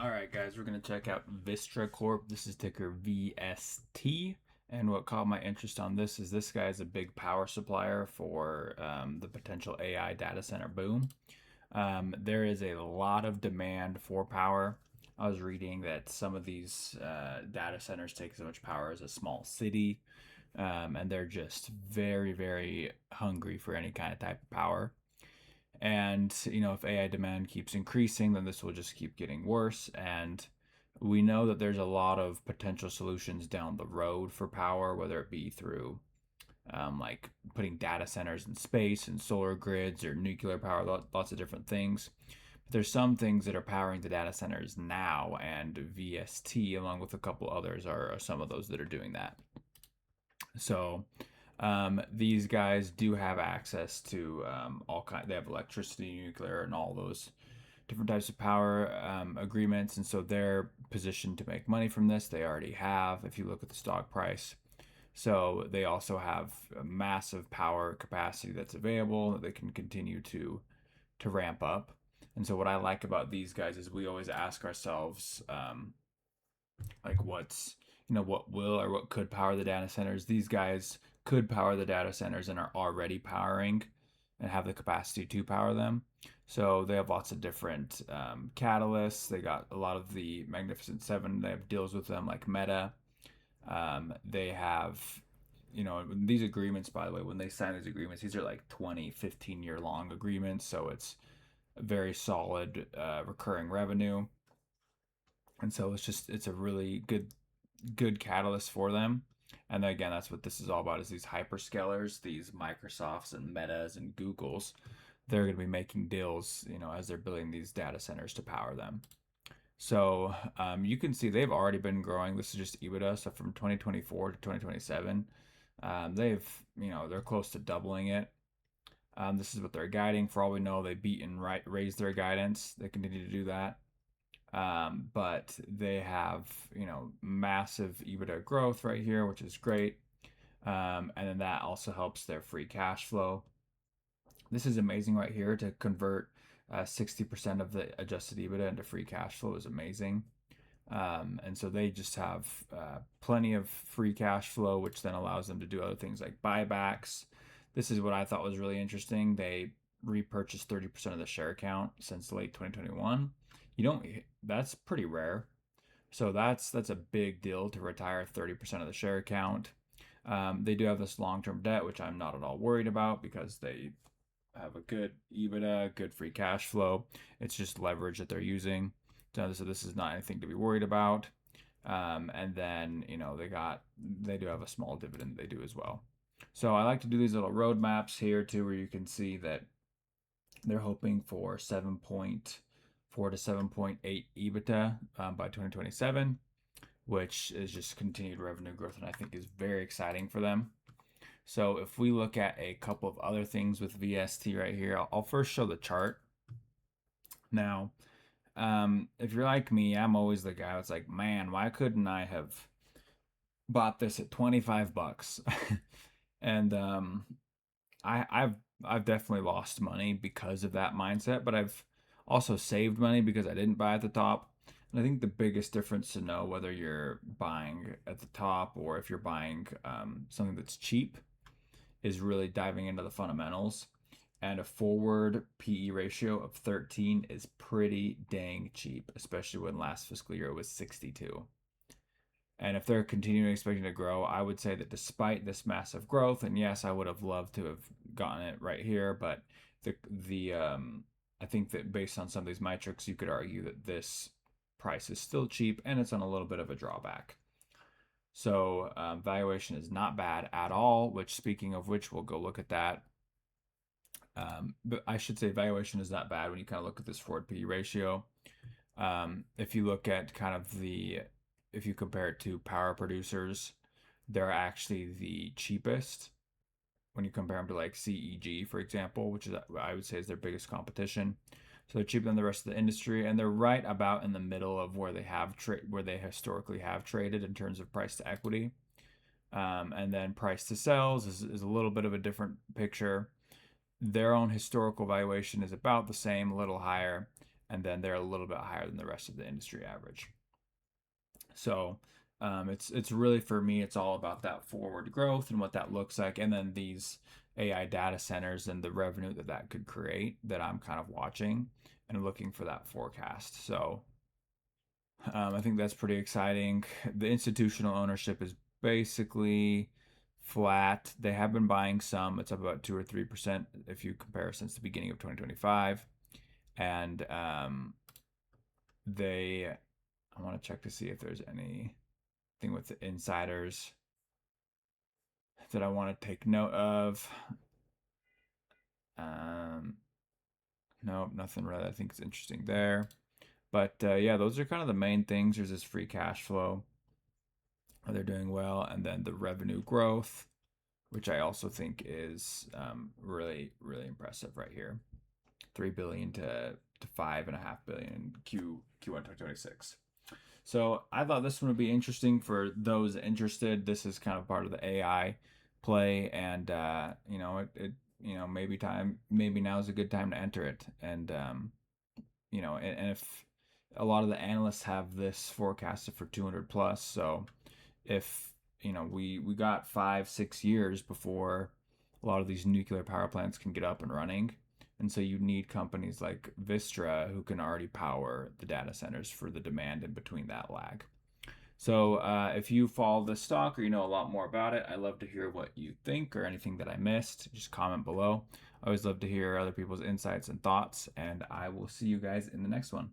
All right, guys, we're going to check out Vistra Corp. This is ticker VST. And what caught my interest on this guy is a big power supplier for the potential AI data center boom. There is a lot of demand for power. I was reading that some of these data centers take as much power as a small city, and they're just very, very hungry for any kind of type of power. And, if AI demand keeps increasing, then this will just keep getting worse. And we know that there's a lot of potential solutions down the road for power, whether it be through like putting data centers in space and solar grids or nuclear power, lots of different things. But there's some things that are powering the data centers now, and VST, along with a couple others, are some of those that are doing that. So these guys do have access to all kind. They have electricity, nuclear, and all those different types of power agreements, and so they're positioned to make money from this. They already have, if you look at the stock price. So they also have a massive power capacity that's available that they can continue to ramp up. And so what I like about these guys is we always ask ourselves, like what will or what could power the data centers. These guys could power the data centers and are already powering and have the capacity to power them. So they have lots of different catalysts. They got a lot of the Magnificent Seven. They have deals with them like Meta. They have, these agreements, by the way, when they sign these agreements, these are like 20, 15-year long agreements. So it's a very solid recurring revenue. And so it's a really good catalyst for them. And then again, that's what this is all about: is these hyperscalers, these Microsofts and Metas and Googles. They're going to be making deals, as they're building these data centers to power them. So you can see they've already been growing. This is just EBITDA. So from 2024 to 2027, they're close to doubling it. This is what they're guiding. For all we know, they beat and raised their guidance. They continue to do that. But they have, massive EBITDA growth right here, which is great. And then that also helps their free cash flow. This is amazing right here to convert 60% of the adjusted EBITDA into free cash flow is amazing. And so they just have plenty of free cash flow, which then allows them to do other things like buybacks. This is what I thought was really interesting. They repurchased 30% of the share count since late 2021. You don't That's pretty rare. So that's a big deal to retire 30% of the share count. They do have this long-term debt, which I'm not at all worried about because they have a good EBITDA, good free cash flow. It's just leverage that they're using. So this is not anything to be worried about. And then they do have a small dividend they do as well. So I like to do these little roadmaps here too, where you can see that they're hoping for 7.4 to 7.8 EBITDA by 2027, which is just continued revenue growth, and I think is very exciting for them. So if we look at a couple of other things with VST right here, I'll first show the chart. Now, if you're like me, I'm always the guy that's like, man, why couldn't I have bought this at 25 bucks? And I've definitely lost money because of that mindset, but I've also saved money because I didn't buy at the top. And I think the biggest difference to know whether you're buying at the top or if you're buying something that's cheap is really diving into the fundamentals. And a forward PE ratio of 13 is pretty dang cheap, especially when last fiscal year it was 62. And if they're continuing expecting to grow, I would say that despite this massive growth, and yes, I would have loved to have gotten it right here, but the I think that based on some of these metrics, you could argue that this price is still cheap and it's on a little bit of a drawback. So valuation is not bad at all, which, speaking of which, we'll go look at that. But I should say valuation is not bad when you kind of look at this forward PE ratio. If you look at if you compare it to power producers, they're actually the cheapest when you compare them to like CEG, for example, which is, I would say, is their biggest competition. So they're cheaper than the rest of the industry, and they're right about in the middle of where they historically have traded in terms of price to equity. And then price to sales is a little bit of a different picture. Their own historical valuation is about the same, a little higher, and then they're a little bit higher than the rest of the industry average. So it's really, for me, it's all about that forward growth and what that looks like, and then these AI data centers and the revenue that that could create that I'm kind of watching and looking for that forecast. So I think that's pretty exciting. The institutional ownership is basically flat. They have been buying some. It's up about 2 or 3% if you compare since the beginning of 2025. And I want to check to see if there's anything with the insiders that I want to take note of. Nope, nothing really I think is interesting there. But yeah, those are kind of the main things. There's this free cash flow. They're doing well. And then the revenue growth, which I also think is really, really impressive right here. 3 billion to 5.5 billion in Q1 2026. So I thought this one would be interesting for those interested. This is kind of part of the AI play, and maybe now is a good time to enter it. And and if a lot of the analysts have this forecasted for 200 plus, so if we got 5-6 years before a lot of these nuclear power plants can get up and running, and so you need companies like Vistra who can already power the data centers for the demand in between that lag. So if you follow the stock or you know a lot more about it, I'd love to hear what you think or anything that I missed. Just comment below. I always love to hear other people's insights and thoughts, and I will see you guys in the next one.